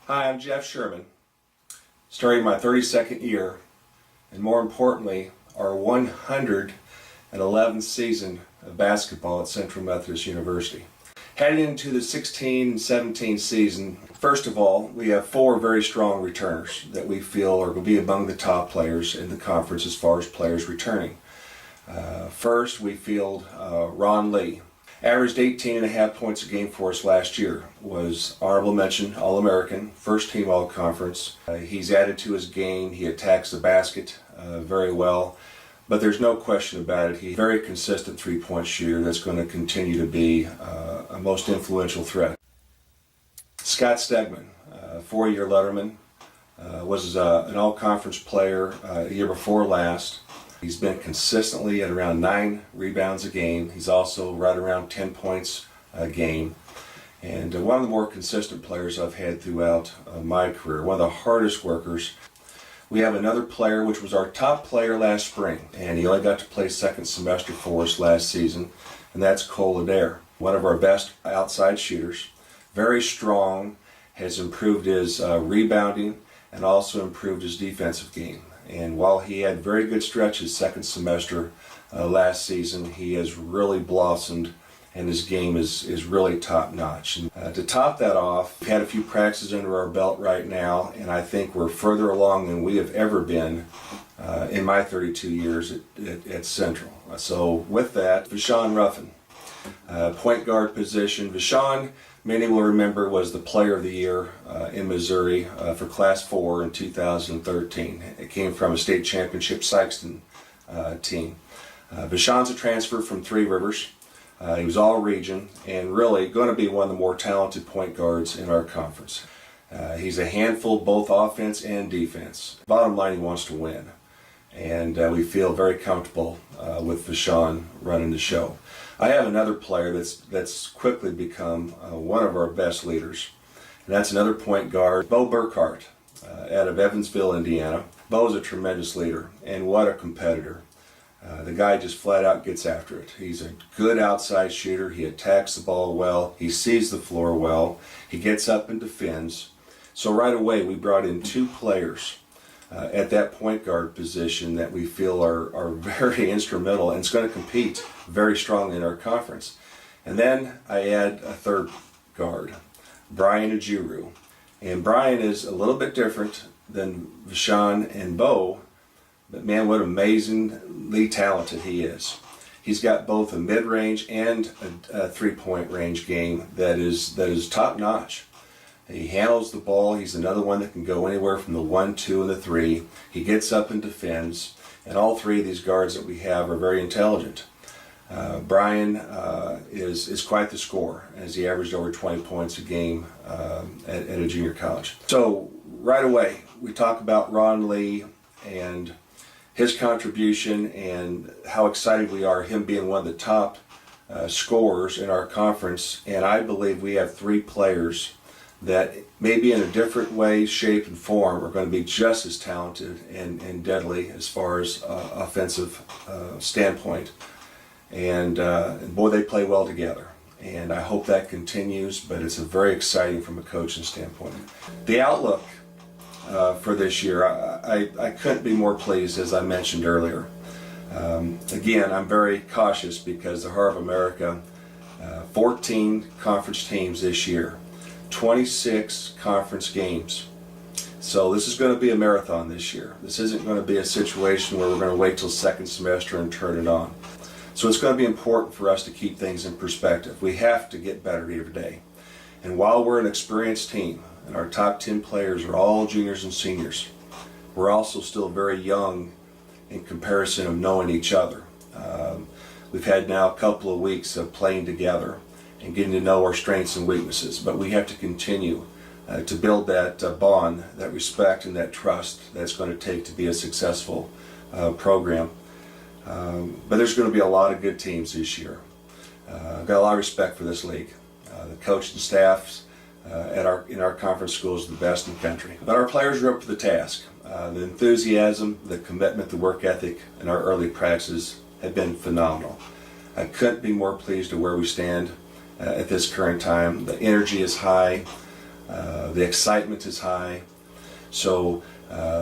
Hi, I'm Jeff Sherman, starting my 32nd year, and more importantly, our 111th season of basketball at Central Methodist University. Heading into the 16-17 season, first of all, we have 4 very strong returners that we feel are going to be among the top players in the conference as far as players returning. First, we field Ron Lee. Averaged 18.5 points a game for us last year. Was honorable mention All-American, first team All-Conference. He's added to his game. He attacks the basket very well. But there's no question about it. He's a very consistent three-point shooter that's going to continue to be a most influential threat. Scott Stegeman, 4-year letterman, was an All-Conference player a year before last. He's been consistently at around 9 rebounds a game. He's also right around 10 points a game. And one of the more consistent players I've had throughout my career, one of the hardest workers. We have another player which was our top player last spring, and he only got to play second semester for us last season, and that's Adair, one of our best outside shooters. Very strong, has improved his rebounding and also improved his defensive game. And while he had very good stretches second semester last season, he has really blossomed and his game is really top-notch. And to top that off, we've had a few practices under our belt right now, and I think we're further along than we have ever been in my 32 years at Central. So with that, Vashon Ruffin, point guard position. Vashon, many will remember, was the player of the year in Missouri for Class 4 in 2013. It came from a state championship Sykeston team. Vashon's a transfer from Three Rivers. He was all region and really going to be one of the more talented point guards in our conference. He's a handful both offense and defense. Bottom line, he wants to win. And we feel very comfortable with Vashon running the show. I have another player that's quickly become one of our best leaders, and that's another point guard, Bo Burkhart, out of Evansville, Indiana. Bo's a tremendous leader, and what a competitor. The guy just flat out gets after it. He's a good outside shooter. He attacks the ball well. He sees the floor well. He gets up and defends. So right away we brought in 2 players at that point guard position that we feel are very instrumental and it's going to compete very strongly in our conference. And then I add a third guard, Brian Ajuru. And Brian is a little bit different than Vashon and Bo, but man, what amazingly talented he is. He's got both a mid-range and a three-point range game that is top-notch. He handles the ball. He's another one that can go anywhere from the 1, 2, and the 3. He gets up and defends. And all 3 of these guards that we have are very intelligent. Brian is quite the scorer, as he averaged over 20 points a game at a junior college. So right away, we talk about Ron Lee and his contribution and how excited we are, him being one of the top scorers in our conference. And I believe we have 3 players that maybe in a different way, shape, and form are going to be just as talented and deadly as far as offensive standpoint. And boy, they play well together. And I hope that continues, but it's very exciting from a coaching standpoint. The outlook for this year, I couldn't be more pleased, as I mentioned earlier. Again, I'm very cautious because the Heart of America, 14 conference teams this year, 26 conference games. So this is going to be a marathon this year. This isn't going to be a situation where we're going to wait till second semester and turn it on. So it's going to be important for us to keep things in perspective. We have to get better every day. And while we're an experienced team, and our top 10 players are all juniors and seniors, we're also still very young in comparison of knowing each other. We've had now a couple of weeks of playing together and getting to know our strengths and weaknesses, but we have to continue to build that bond, that respect, and that trust that's going to take to be a successful program. But there's going to be a lot of good teams this year. I've got a lot of respect for this league. The coaching staffs in our conference schools are the best in the country. But our players are up to the task. The enthusiasm, the commitment, the work ethic in our early practices have been phenomenal. I couldn't be more pleased with where we stand at this current time. The energy is high. The excitement is high. So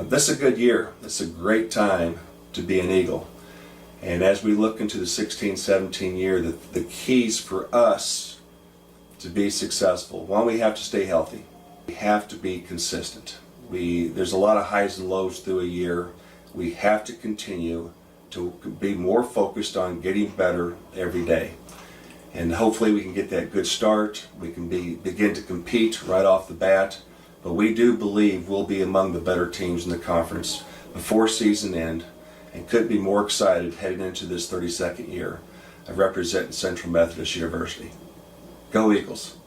this is a good year. It's a great time to be an Eagle. And as we look into the 16-17 year, the keys for us to be successful, one, we have to stay healthy. We have to be consistent. There's a lot of highs and lows through a year. We have to continue to be more focused on getting better every day. And hopefully we can get that good start. We can begin to compete right off the bat. But we do believe we'll be among the better teams in the conference before season end, and couldn't be more excited heading into this 32nd year of representing Central Methodist University. Go Eagles!